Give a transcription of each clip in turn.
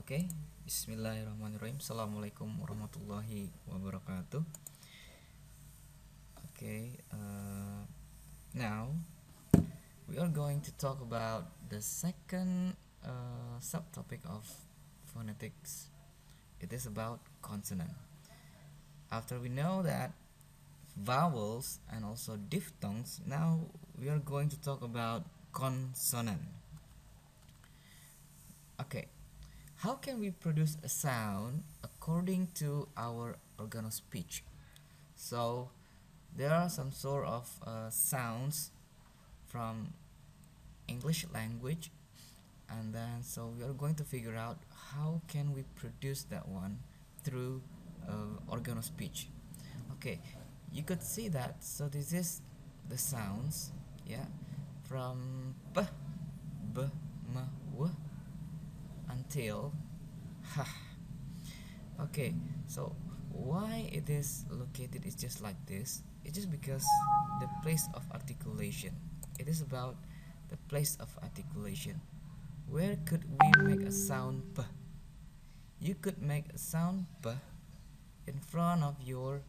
Oke, Bismillahirrahmanirrahim. Assalamualaikum warahmatullahi wabarakatuh. Okay, now we are going to talk about the second subtopic of phonetics. It is about consonant. After we know that vowels and also diphthongs, now we are going to talk about consonant. Okay, how can we produce a sound according to our organ of speech? So there are some sort of sounds from English language, and then so we are going to figure out how can we produce that one through organ of speech. Okay, you could see that. So this is the sounds, yeah, from p, b, m, w until h. Okay, so why it is located is just like this. It's just because the place of articulation. It is about the place of articulation. Where could we make a sound p? You could make a sound p in front of your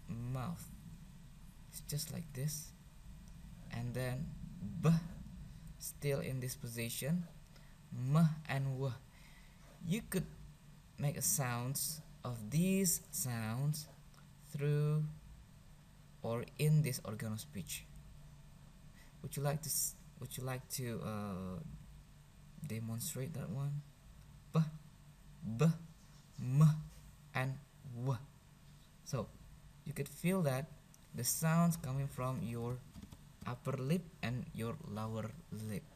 mouth. It's just like this. And then b still in this position. M and w. You could make a sounds of these sounds through or in this organ of speech. Would you like to demonstrate that one? P, b, m, and w. So you could feel that the sounds coming from your upper lip and your lower lip.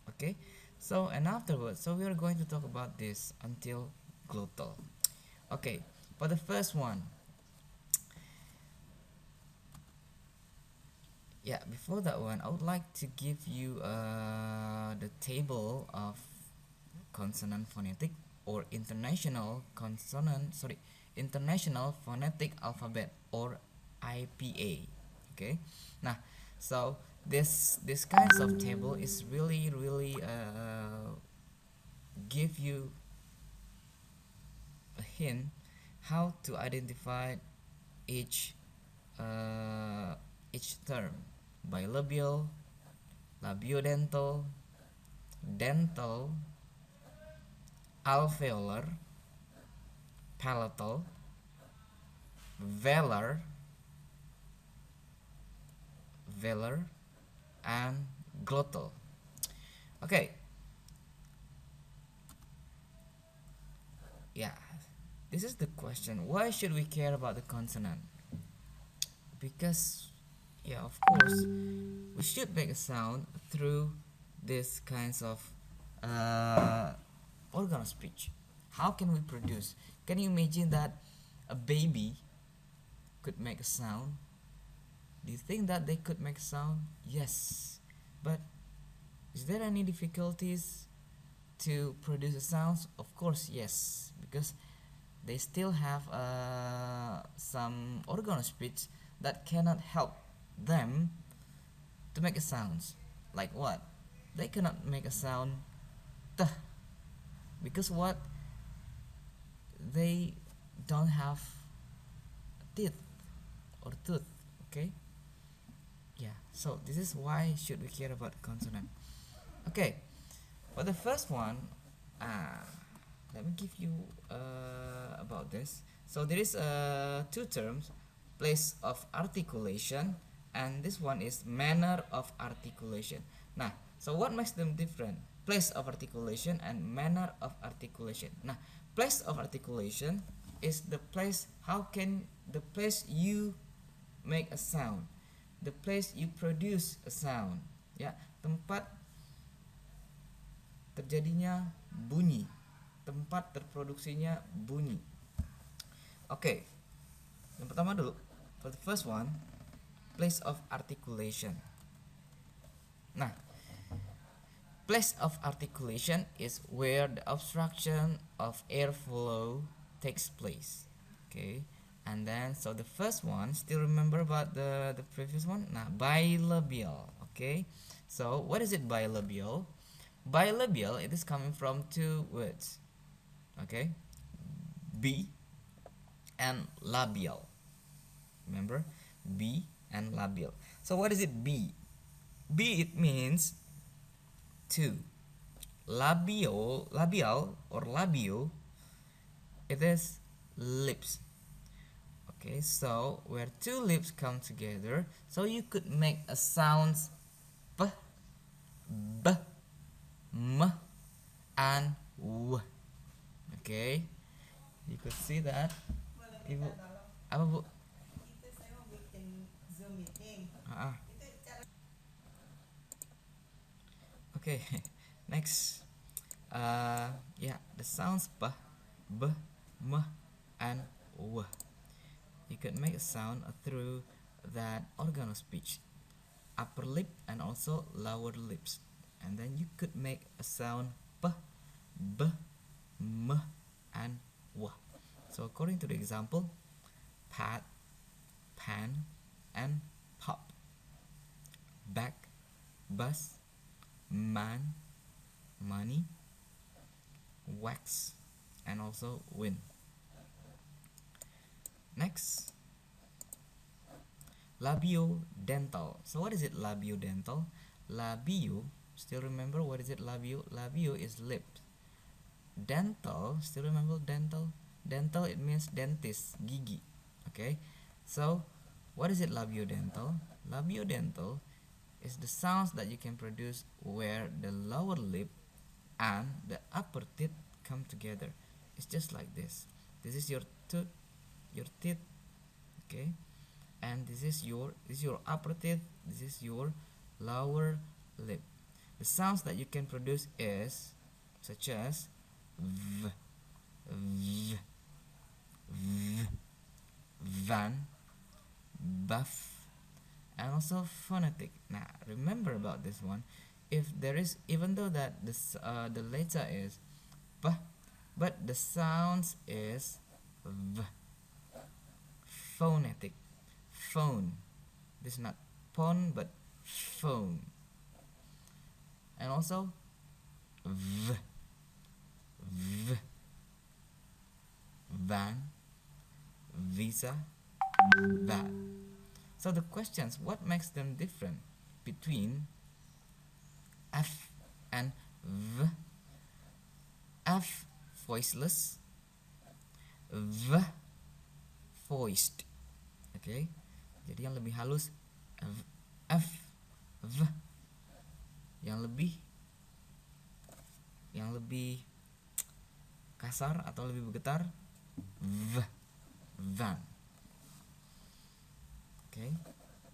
Okay, so and afterwards, so we are going to talk about this until glottal. Okay, for the first one, yeah, before that one, I would like to give you the table of consonant phonetic or international phonetic alphabet, or IPA. Okay, now so this kinds of table is really give you a hint how to identify each term: bilabial, labiodental, dental, alveolar, palatal, velar, and glottal. Okay, yeah, this is the question. Why should we care about the consonant? Because, yeah, of course, we should make a sound through these kinds of organ of speech. How can we produce? Can you imagine that a baby could make a sound? Do you think that they could make sound? Yes, but is there any difficulties to produce the sounds? Of course, yes, because they still have some organ of speech that cannot help them to make a sounds. Like what? They cannot make a sound t, because what? They don't have teeth or tooth. Okay, yeah, so this is why should we care about consonant. Okay, for the first one, let me give you about this. So there is two terms: place of articulation, and this one is manner of articulation. Nah, so what makes them different? Place of articulation and manner of articulation. Nah, place of articulation is the place, how can the place you make a sound, the place you produce a sound, ya, tempat terjadinya bunyi, tempat terproduksinya bunyi. Oke, yang pertama dulu, for the first one, place of articulation. Nah, place of articulation is where the obstruction of airflow takes place. Okay, and then so the first one, still remember about the previous one? Nah, bilabial. Okay, so what is it, bilabial? Bilabial, it is coming from two words, okay, B and labial. Remember, B and labial. So what is it? B. B, it means two. Labial or labio, it is lips. Okay, so where two lips come together, so you could make a sounds p, b, m, and w. Okay, you could see that. Ibu, apa bu? Ah, okay, next. Yeah, the sounds p, b, m, and w. You could make a sound through that organ of speech, upper lip and also lower lips, and then you could make a sound p, b, m, and w. So according to the example, pat, pan, and pop, back, bus, man, money, wax, and also win. Next, labiodental. So what is it, labiodental? Labio, still remember what is it, labio? Labio is lip. Dental, still remember dental? Dental, it means dentist, gigi. Okay, so what is it, labiodental? Labiodental is the sounds that you can produce where the lower lip and the upper teeth come together. It's just like this. This is your tooth, your teeth, okay, and this is your upper teeth, this is your lower lip. The sounds that you can produce is such as v, v, v, van, buff, and also phonetic. Now remember about this one, if there is, even though that this the letter is p, but the sounds is v, phonetic, phone. This is not pon but phone. And also v, v, van, visa, that. So the questions, what makes them different between f and v? F voiceless, v voiced. Okay, jadi yang lebih halus f, v, yang lebih kasar atau lebih bergetar v, van. Okay,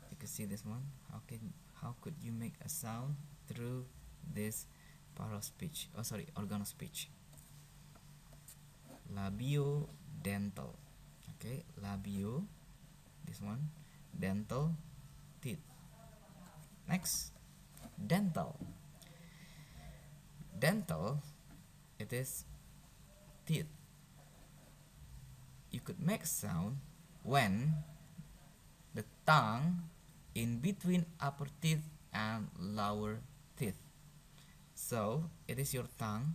you can see this one. How could you make a sound through this part of speech? Oh sorry, organ of speech. Labiodental. Okay, labio, this one, dental, teeth. Next, dental. Dental, it is teeth. You could make sound when the tongue in between upper teeth and lower teeth. So it is your tongue,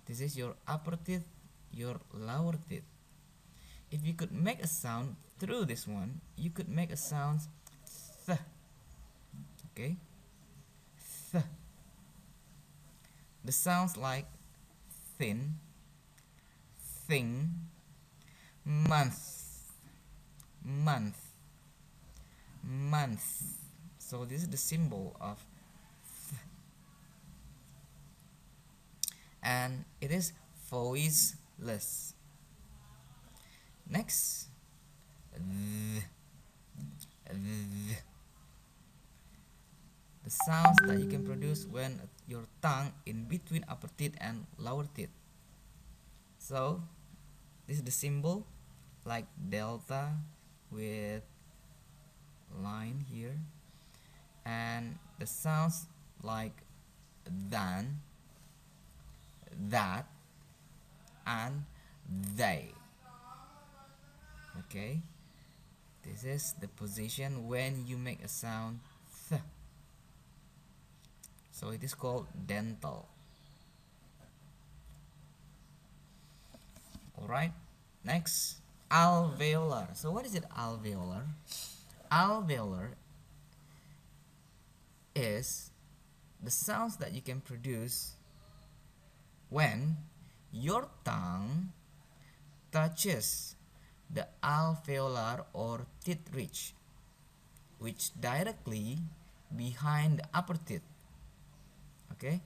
this is your upper teeth, your lower teeth. If you could make a sound through this one, you could make a sound th. Okay, th. The sounds like thin, thing, month, month, month. So this is the symbol of th. And it is voiceless. Next, th, th. The sounds that you can produce when your tongue in between upper teeth and lower teeth. So this is the symbol like delta with line here, and the sounds like than, that, and they. Okay, this is the position when you make a sound th. So it is called dental. Alright, next, alveolar. So what is it, alveolar? Alveolar is the sounds that you can produce when your tongue touches the alveolar or teeth ridge, which directly behind the upper teeth. Okay,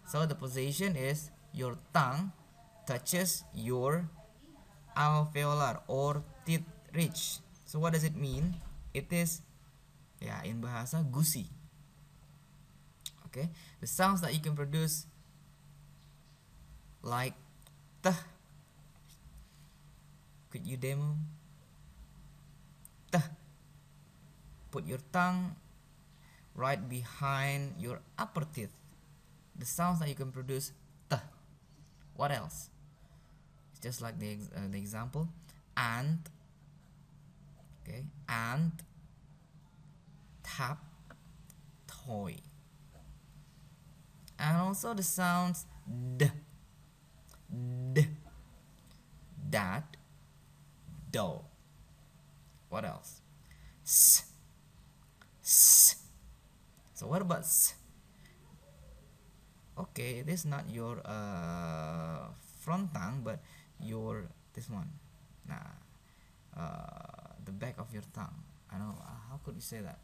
so the position is your tongue touches your alveolar or teeth ridge. So what does it mean? It is, ya, in bahasa gusi. Okay, the sounds that you can produce like teh. Could you demo? Teh. Put your tongue right behind your upper teeth. The sounds that you can produce, teh. What else? It's just like the example, and, okay, and, tap, toy, and also the sounds d, d, that, do. What else? S, s. So what about s? Okay, it is not your front tongue, but your this one. Nah, the back of your tongue. I don't know how could you say that.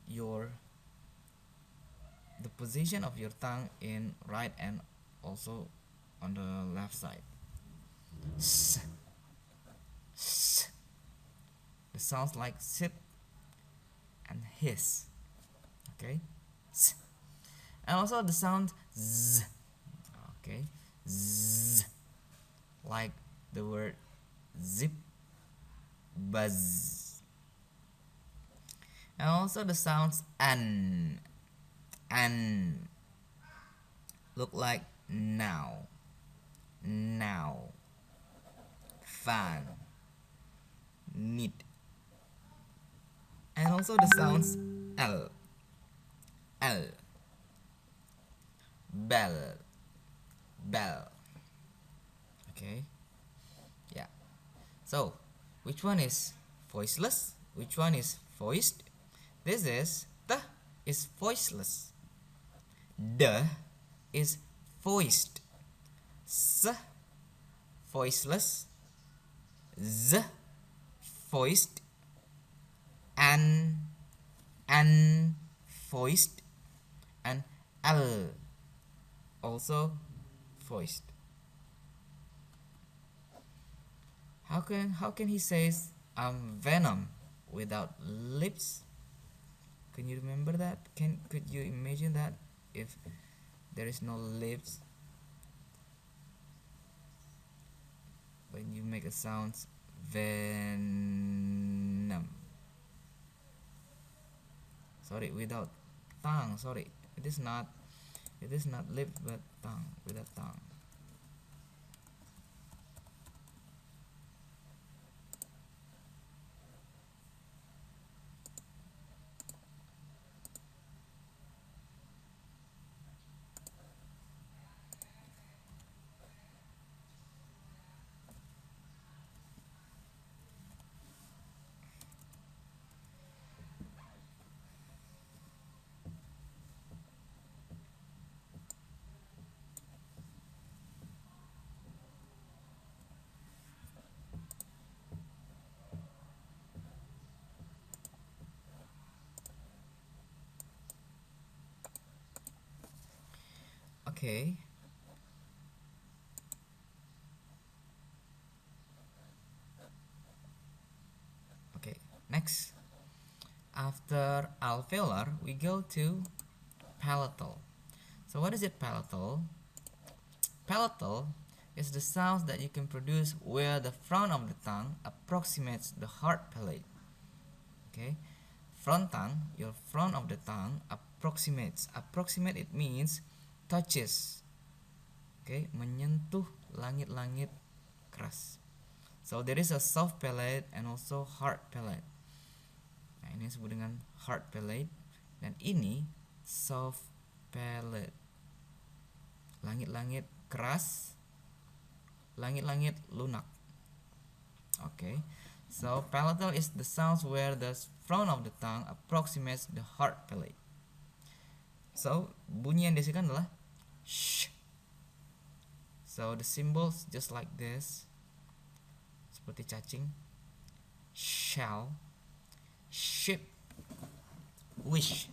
Your the position of your tongue in right and also on the left side. S, s. It sounds like sit and hiss. Okay, s. And also the sound z. Okay, z, like the word zip, buzz. And also the sounds an, look like now, now, fan, need. And also the sounds l, bell, bell. Okay, yeah. So which one is voiceless, which one is voiced? This is the is voiceless, the is voiced, s voiceless, z voiced, an voiced, and l also voiced. How can he says venom without lips? Can you remember that? Could you imagine that if there is no lips? When you make a sound venom. Sorry, without tongue. Sorry, it is not lip but tongue, without tongue. Okay. Okay, next. After alveolar, we go to palatal. So what is it, palatal? Palatal is the sounds that you can produce where the front of the tongue approximates the hard palate. Okay, front tongue, your front of the tongue approximates. Approximate, it means touches. Okay, menyentuh langit-langit keras. So there is a soft palate and also hard palate. Nah, ini disebut dengan hard palate Dan ini soft palate. Langit-langit keras, langit-langit lunak. Okay, so palatal is the sounds where the front of the tongue approximates the hard palate. So bunyi yang dihasilkan adalah sh. So the symbols just like this, seperti cacing, shall, ship, wish,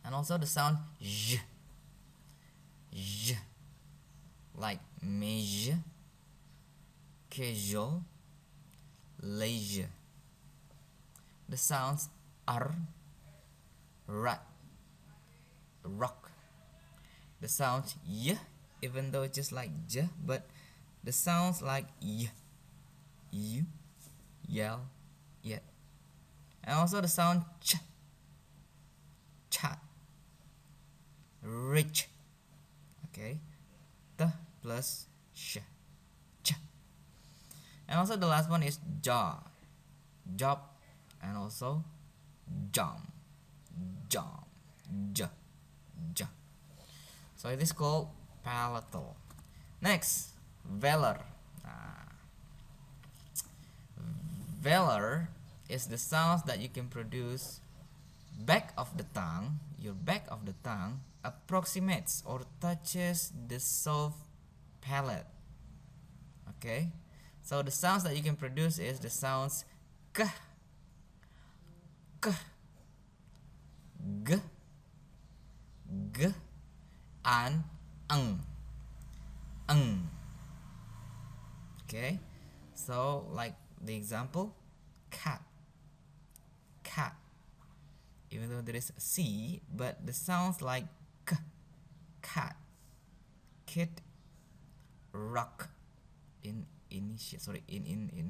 and also the sound j, j, like measure, casual, leisure. The sounds are, rat, rock. The sounds y, even though it's just like j, but the sounds like y, you, yell, yet. And also the sound ch, chat, rich. Okay, t plus sh, ch. And also the last one is jaw, job, and also jump, jump, j, j. So it is called palatal. Next, velar. Velar is the sounds that you can produce back of the tongue. Your back of the tongue approximates or touches the soft palate. Okay, so the sounds that you can produce is the sounds k, k, g, g, and ng. Okay, so like the example, cat, cat. Even though there is a c, but the sounds like k, cat, kid, rock in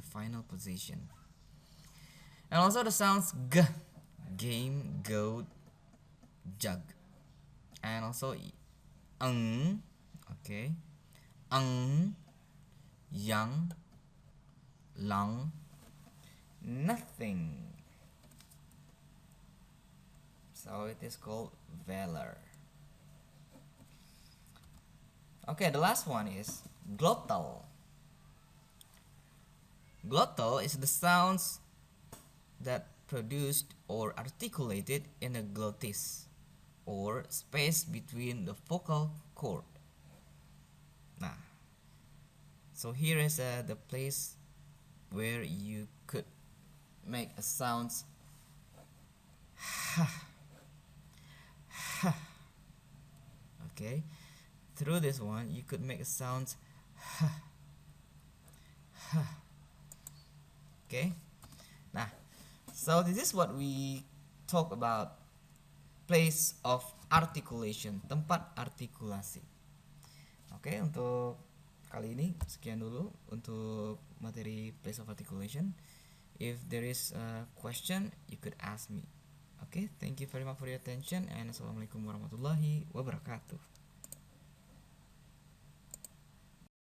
final position. And also the sounds g, game, goat, jug. And also okay, young, long, nothing. So it is called velar. Okay, the last one is glottal. Glottal is the sounds that produced or articulated in a glottis, or space between the vocal cord. Nah, so here is the place where you could make a sounds ha, ha. Okay, through this one you could make a sounds ha, ha. Okay, nah, so this is what we talk about place of articulation, tempat artikulasi. Oke, untuk kali ini sekian dulu untuk materi place of articulation. If there is a question, you could ask me. Okay, thank you very much for your attention, and assalamualaikum warahmatullahi wabarakatuh.